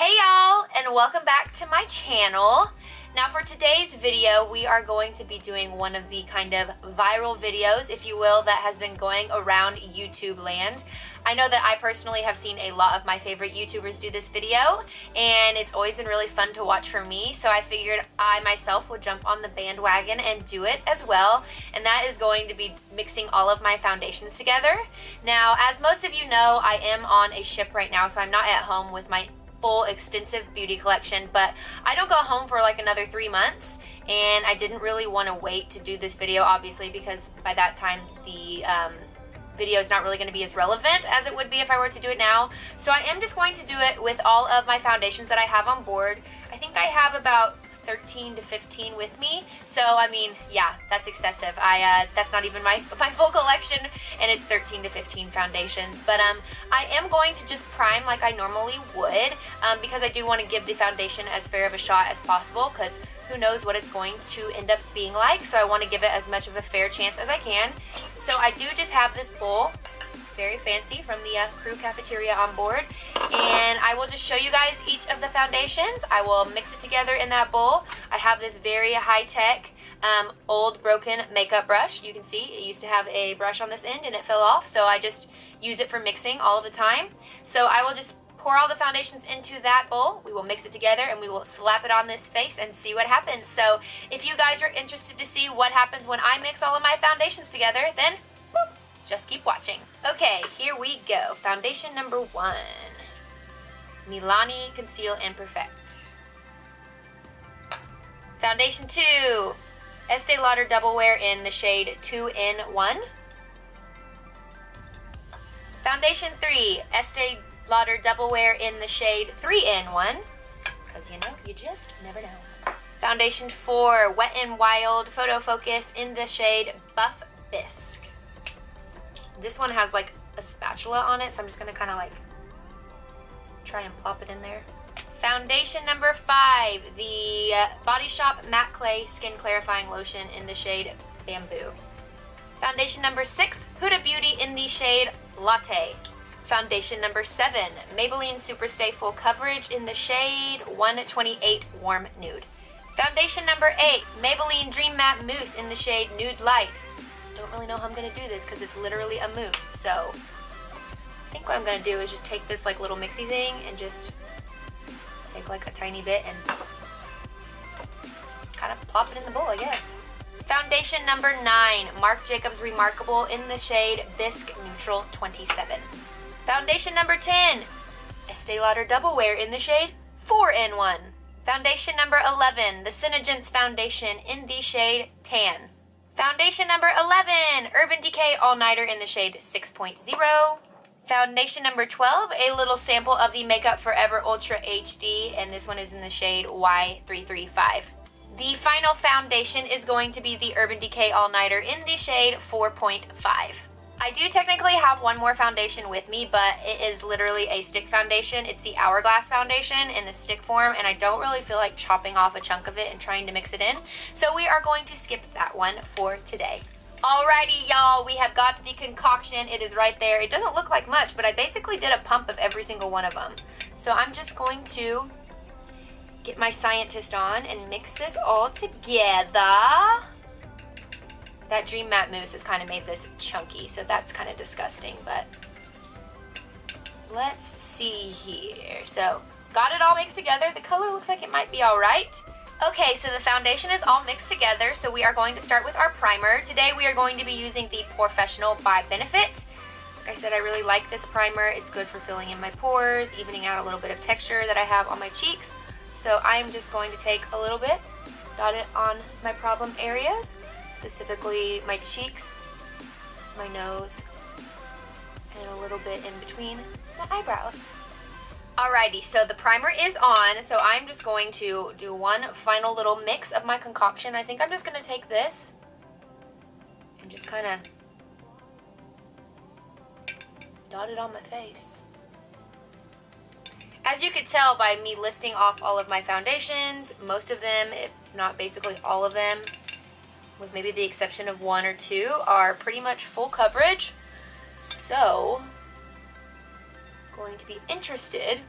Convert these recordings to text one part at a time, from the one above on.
Hey y'all, and welcome back to my channel. Now for today's video, we are going to be doing one of the kind of viral videos, if you will, that has been going around YouTube land. I know that I personally have seen a lot of my favorite YouTubers do this video, and it's always been really fun to watch for me, so I figured I myself would jump on the bandwagon and do it as well, and that is going to be mixing all of my foundations together. Now, as most of you know, I am on a ship right now, so I'm not at home with my full extensive beauty collection, but I don't go home for like another 3 months, and I didn't really want to wait to do this video, obviously, because by that time the video is not really going to be as relevant as it would be if I were to do it now. So I am just going to do it with all of my foundations that I have on board. I think I have about 13 to 15 with me, so I mean, yeah, that's excessive. That's not even my full collection, and it's 13 to 15 foundations. But I am going to just prime like I normally would, because I do want to give the foundation as fair of a shot as possible, because who knows what it's going to end up being like, so I want to give it as much of a fair chance as I can. So I do just have this bowl, very fancy, from the crew cafeteria on board, and I will just show you guys each of the foundations. I will mix it together in that bowl. I have this very high-tech old broken makeup brush. You can see it used to have a brush on this end and it fell off, so I just use it for mixing all of the time. So I will just pour all the foundations into that bowl. We will mix it together and we will slap it on this face and see what happens. So if you guys are interested to see what happens when I mix all of my foundations together, then whoop, just keep watching. Okay, here we go. Foundation number 1. Milani Conceal and Perfect. Foundation 2. Estee Lauder Double Wear in the shade 2-in-1. Foundation 3. Estee Lauder Double Wear in the shade 3-in-1. Because you know, you just never know. Foundation 4. Wet n Wild Photo Focus in the shade Buff Bisque. This one has like a spatula on it, so I'm just going to kind of like try and plop it in there. Foundation number 5, the Body Shop Matte Clay Skin Clarifying Lotion in the shade Bamboo. Foundation number 6, Huda Beauty in the shade Latte. Foundation number 7, Maybelline Superstay Full Coverage in the shade 128 Warm Nude. Foundation number 8, Maybelline Dream Matte Mousse in the shade Nude Light. Don't really know how I'm going to do this because it's literally a mousse, so I think what I'm going to do is just take this like little mixy thing and just take like a tiny bit and kind of plop it in the bowl, I guess. Foundation number 9, Marc Jacobs Remarkable in the shade Bisque Neutral 27. Foundation number 10, Estee Lauder Double Wear in the shade 4-in-1. Foundation number 11, the Cinegence Foundation in the shade Tan. Foundation number 11, Urban Decay All Nighter in the shade 6.0. Foundation number 12, a little sample of the Makeup Forever Ultra HD, and this one is in the shade Y335. The final foundation is going to be the Urban Decay All Nighter in the shade 4.5. I do technically have one more foundation with me, but it is literally a stick foundation. It's the Hourglass foundation in the stick form, and I don't really feel like chopping off a chunk of it and trying to mix it in. So we are going to skip that one for today. Alrighty, y'all, we have got the concoction. It is right there. It doesn't look like much, but I basically did a pump of every single one of them. So I'm just going to get my scientist on and mix this all together. That Dream Matte Mousse has kind of made this chunky, so that's kind of disgusting, but let's see here. So, got it all mixed together. The color looks like it might be alright. Okay, so the foundation is all mixed together, so we are going to start with our primer. Today we are going to be using the Professional by Benefit. Like I said, I really like this primer. It's good for filling in my pores, evening out a little bit of texture that I have on my cheeks. So I'm just going to take a little bit, dot it on my problem areas, specifically my cheeks, my nose, and a little bit in between my eyebrows. Alrighty, so the primer is on, so I'm just going to do one final little mix of my concoction. I think I'm just going to take this and just kind of dot it on my face. As you could tell by me listing off all of my foundations, most of them, if not basically all of them, with maybe the exception of 1 or 2, are pretty much full coverage. So, going to be interested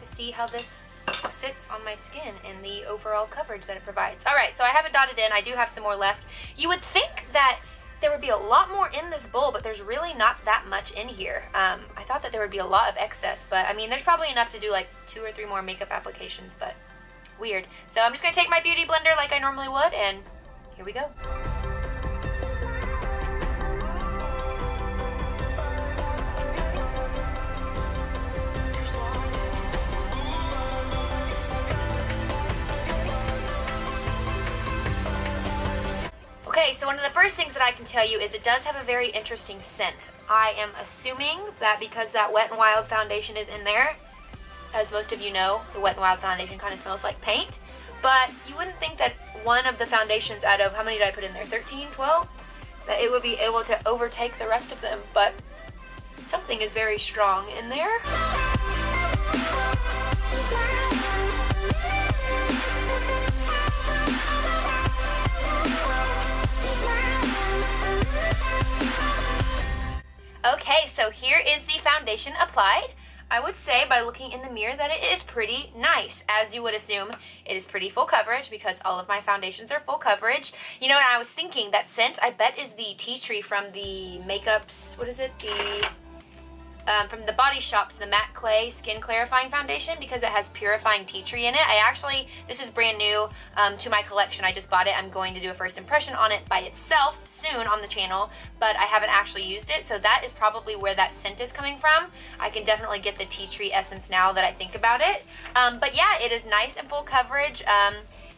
to see see how this sits on my skin and the overall coverage that it provides. Alright, so I have it dotted in. I do have some more left. You would think that there would be a lot more in this bowl, but there's really not that much in here. I thought that there would be a lot of excess, but I mean, there's probably enough to do like 2 or 3 more makeup applications, but weird. So I'm just going to take my beauty blender like I normally would, and here we go. Okay, so one of the first things that I can tell you is it does have a very interesting scent. I am assuming that because that Wet n Wild foundation is in there, as most of you know, the Wet n Wild foundation kind of smells like paint, but you wouldn't think that one of the foundations out of, how many did I put in there, 13, 12? That it would be able to overtake the rest of them, but something is very strong in there. Okay, so here is the foundation applied. I would say by looking in the mirror that it is pretty nice. As you would assume, it is pretty full coverage because all of my foundations are full coverage. You know, and I was thinking that scent, I bet, is the tea tree from the makeups, what is it? From the Body Shop's, the Matte Clay Skin Clarifying Foundation, because it has purifying tea tree in it. This is brand new to my collection. I just bought it. I'm going to do a first impression on it by itself soon on the channel, but I haven't actually used it, so that is probably where that scent is coming from. I can definitely get the tea tree essence now that I think about it. But yeah, it is nice and full coverage.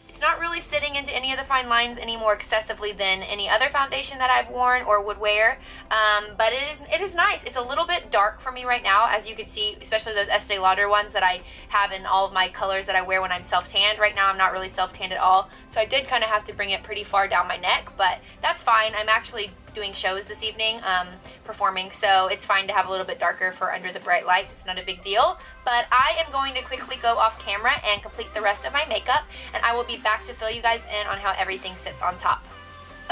It's not really sitting into any of the fine lines any more excessively than any other foundation that I've worn or would wear, but it is nice. It's a little bit dark for me right now, as you can see, especially those Estee Lauder ones that I have in all of my colors that I wear when I'm self-tanned. Right now I'm not really self-tanned at all, so I did kind of have to bring it pretty far down my neck, but that's fine. I'm actually doing shows this evening, performing, so it's fine to have a little bit darker for under the bright lights. It's not a big deal, but I am going to quickly go off camera and complete the rest of my makeup, and I will be back to fill you guys in on how everything sits on top.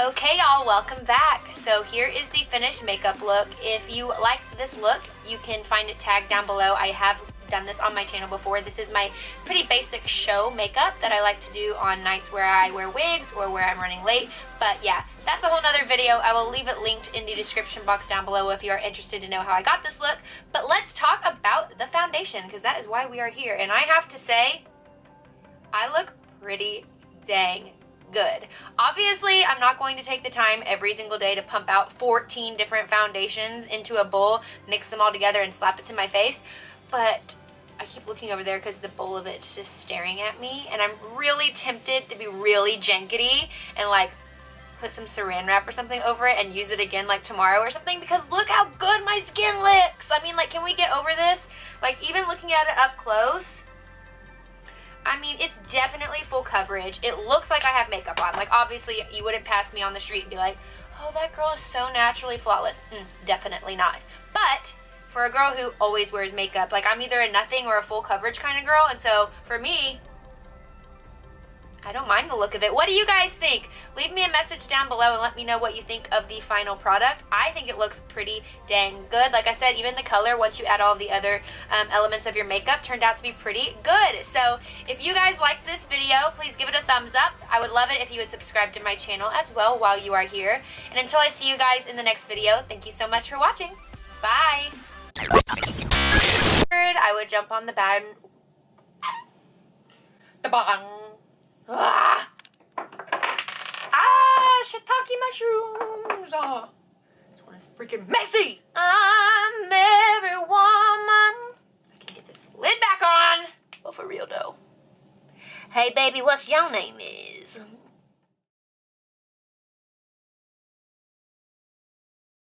Okay, y'all, welcome back. So here is the finished makeup look. If you like this look, you can find it tagged down below. I have done this on my channel before. This is my pretty basic show makeup that I like to do on nights where I wear wigs or where I'm running late. But yeah, that's a whole nother video. I will leave it linked in the description box down below if you are interested to know how I got this look. But let's talk about the foundation, because that is why we are here. And I have to say, I look pretty dang good. Obviously, I'm not going to take the time every single day to pump out 14 different foundations into a bowl, mix them all together, and slap it to my face. But I keep looking over there because the bowl of it's just staring at me, and I'm really tempted to be really jankety and like put some saran wrap or something over it and use it again like tomorrow or something, because look how good my skin looks. I mean, like, can we get over this? Like, even looking at it up close, I mean, it's definitely full coverage. It looks like I have makeup on. Like, obviously, you wouldn't pass me on the street and be like, oh, that girl is so naturally flawless. Definitely not. But for a girl who always wears makeup, like, I'm either a nothing or a full coverage kind of girl, and so for me, I don't mind the look of it. What do you guys think? Leave me a message down below and let me know what you think of the final product. I think it looks pretty dang good. Like I said, even the color, once you add all of the other elements of your makeup, turned out to be pretty good. So if you guys liked this video, please give it a thumbs up. I would love it if you would subscribe to my channel as well while you are here. And until I see you guys in the next video, thank you so much for watching. Bye. I would jump on the bed. The bong. Ah! Shiitake mushrooms! This one is freaking messy! I'm every woman. I can get this lid back on. Well, for real though. Hey baby, what's your name is?